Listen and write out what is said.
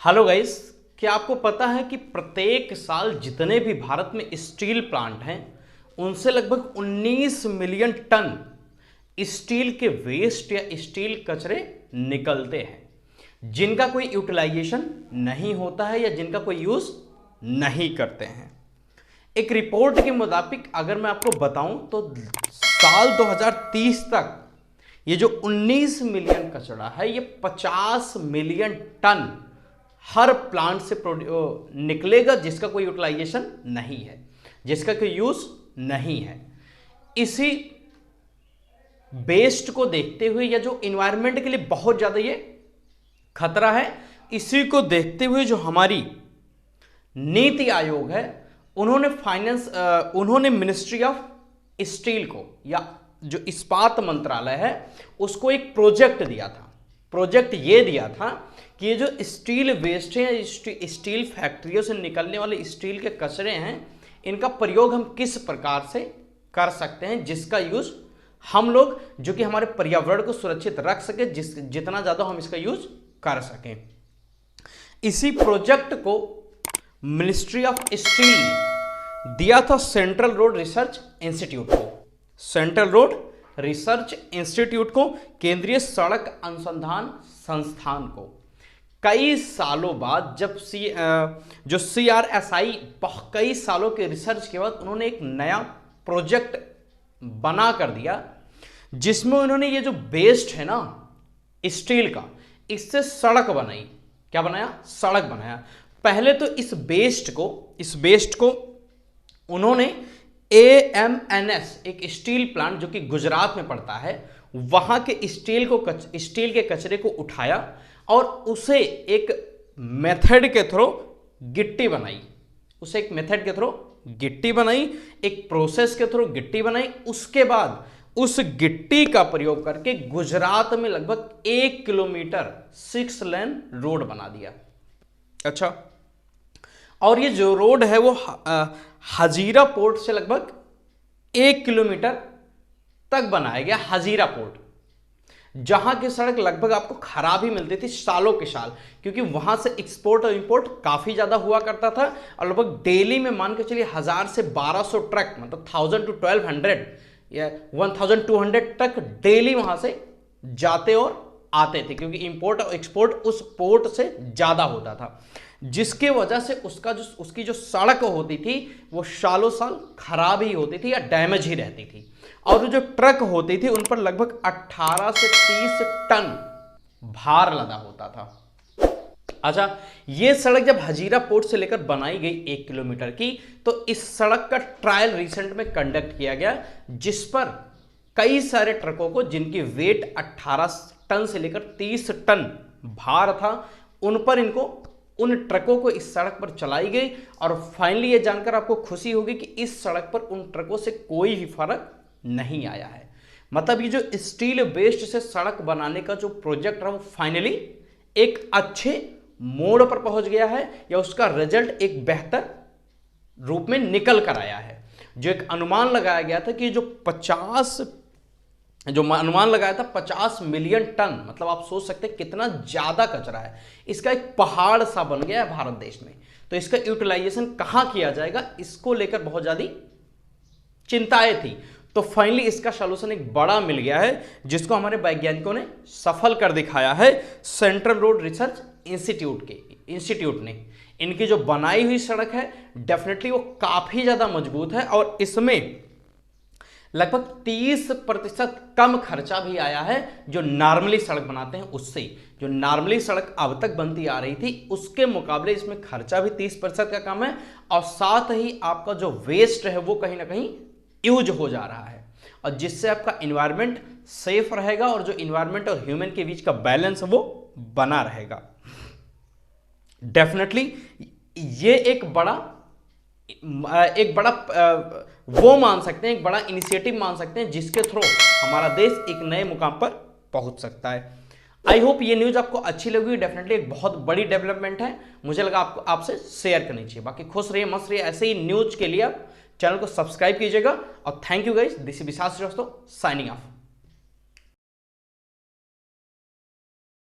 Hello guys, क्या आपको पता है कि प्रत्येक साल जितने भी भारत में स्टील प्लांट हैं उनसे लगभग 19 मिलियन टन स्टील के वेस्ट या स्टील कचरे निकलते हैं जिनका कोई यूटिलाइजेशन नहीं होता है या जिनका कोई यूज नहीं करते हैं। एक रिपोर्ट के मुताबिक अगर मैं आपको बताऊं तो साल 2030 तक ये जो 19 मिलियन कचरा है ये 50 मिलियन टन हर प्लांट से निकलेगा जिसका कोई यूटिलाइजेशन नहीं है, जिसका कोई यूज नहीं है। इसी वेस्ट को देखते हुए या जो इन्वायरमेंट के लिए बहुत ज्यादा ये खतरा है, इसी को देखते हुए जो हमारी नीति आयोग है उन्होंने मिनिस्ट्री ऑफ स्टील को या जो इस्पात मंत्रालय है उसको एक प्रोजेक्ट दिया था। प्रोजेक्ट ये दिया था कि ये जो स्टील वेस्ट है, स्टील फैक्ट्रियों से निकलने वाले स्टील के कचरे हैं, इनका प्रयोग हम किस प्रकार से कर सकते हैं जिसका यूज हम लोग जो कि हमारे पर्यावरण को सुरक्षित रख सके, जितना ज्यादा हम इसका यूज कर सकें। इसी प्रोजेक्ट को मिनिस्ट्री ऑफ स्टील ने दिया था सेंट्रल रोड रिसर्च इंस्टीट्यूट को, सेंट्रल रोड रिसर्च इंस्टीट्यूट को, केंद्रीय सड़क अनुसंधान संस्थान को। कई सालों बाद जब जो CRSI कई सालों के रिसर्च के बाद उन्होंने एक नया प्रोजेक्ट बना कर दिया जिसमें उन्होंने ये जो वेस्ट है ना स्टील का, इससे सड़क बनाई। क्या बनाया? सड़क बनाया। पहले तो इस वेस्ट को उन्होंने AMNS एक स्टील प्लांट जो कि गुजरात में पड़ता है, वहां के स्टील के कचरे को उठाया और उसे एक मेथड के थ्रू गिट्टी बनाई। एक प्रोसेस के थ्रू गिट्टी बनाई। उसके बाद उस गिट्टी का प्रयोग करके गुजरात में लगभग 1 किलोमीटर 6 लेन रोड बना दिया। अच्छा, और ये जो रोड है वो हजीरा पोर्ट से लगभग 1 किलोमीटर तक बनाया गया। हजीरा पोर्ट जहां की सड़क लगभग आपको खराब ही मिलती थी सालों के साल, क्योंकि वहां से एक्सपोर्ट और इंपोर्ट काफी ज्यादा हुआ करता था और लगभग डेली में मान के चलिए 1000 से 1200 ट्रक, मतलब 1000 to 1200 या 1200 तक डेली वहां से जाते और आते थे, क्योंकि इंपोर्ट और एक्सपोर्ट उस पोर्ट से ज्यादा होता था, जिसके वजह से उसकी जो सड़क होती थी वो सालों साल खराब ही होती थी या डैमेज ही रहती थी। और जो ट्रक होती थी उन पर लगभग 18 से 30 टन भार लदा होता था। अच्छा, ये सड़क जब हजीरा पोर्ट से लेकर बनाई गई 1 किलोमीटर की, तो इस सड़क का ट्रायल रिसेंट में कंडक्ट किया गया, जिस पर कई सारे ट्रकों को जिनकी वेट 18 टन से लेकर 30 टन भार था, उन ट्रकों को इस सड़क पर चलाई गई। और फाइनली ये जानकर आपको खुशी होगी कि इस सड़क पर उन ट्रकों से कोई भी फर्क नहीं आया है। मतलब ये जो स्टील वेस्ट से सड़क बनाने का जो प्रोजेक्ट है वो फाइनली एक अच्छे मोड़ पर पहुंच गया है, या उसका रिजल्ट एक बेहतर रूप में निकल कर आया है। जो एक अनुमान लगाया गया था कि अनुमान लगाया था 50 मिलियन टन, मतलब आप सोच सकते हैं कितना ज्यादा कचरा है, इसका एक पहाड़ सा बन गया है भारत देश में। तो इसका यूटिलाइजेशन कहां किया जाएगा, इसको लेकर बहुत ज्यादा चिंताएं थी। तो फाइनली इसका सॉल्यूशन एक बड़ा मिल गया है, जिसको हमारे वैज्ञानिकों ने सफल कर दिखाया है। सेंट्रल रोड रिसर्च इंस्टीट्यूट ने इनकी जो बनाई हुई सड़क है डेफिनेटली वो काफी ज्यादा मजबूत है, और इसमें लगभग 30% कम खर्चा भी आया है जो नॉर्मली सड़क बनाते हैं उससे। जो नॉर्मली सड़क अब तक बनती आ रही थी उसके मुकाबले इसमें खर्चा भी 30% का कम है, और साथ ही आपका जो वेस्ट है वो कहीं ना कहीं यूज हो जा रहा है, और जिससे आपका इन्वायरमेंट सेफ रहेगा और जो इन्वायरमेंट और ह्यूमन के बीच का बैलेंस है वो बना रहेगा। डेफिनेटली ये एक बड़ा वो मान सकते हैं, एक बड़ा इनिशिएटिव मान सकते हैं, जिसके थ्रू हमारा देश एक नए मुकाम पर पहुंच सकता है। आई होप ये न्यूज आपको अच्छी लगी। डेफिनेटली एक बहुत बड़ी डेवलपमेंट है, मुझे लगा आपको आपसे शेयर करनी चाहिए। बाकी खुश रहिए, मस्त रहिए, ऐसे ही न्यूज के लिए आप चैनल को सब्सक्राइब कीजिएगा। और thank you guys, this is Vishal Srivastava signing of.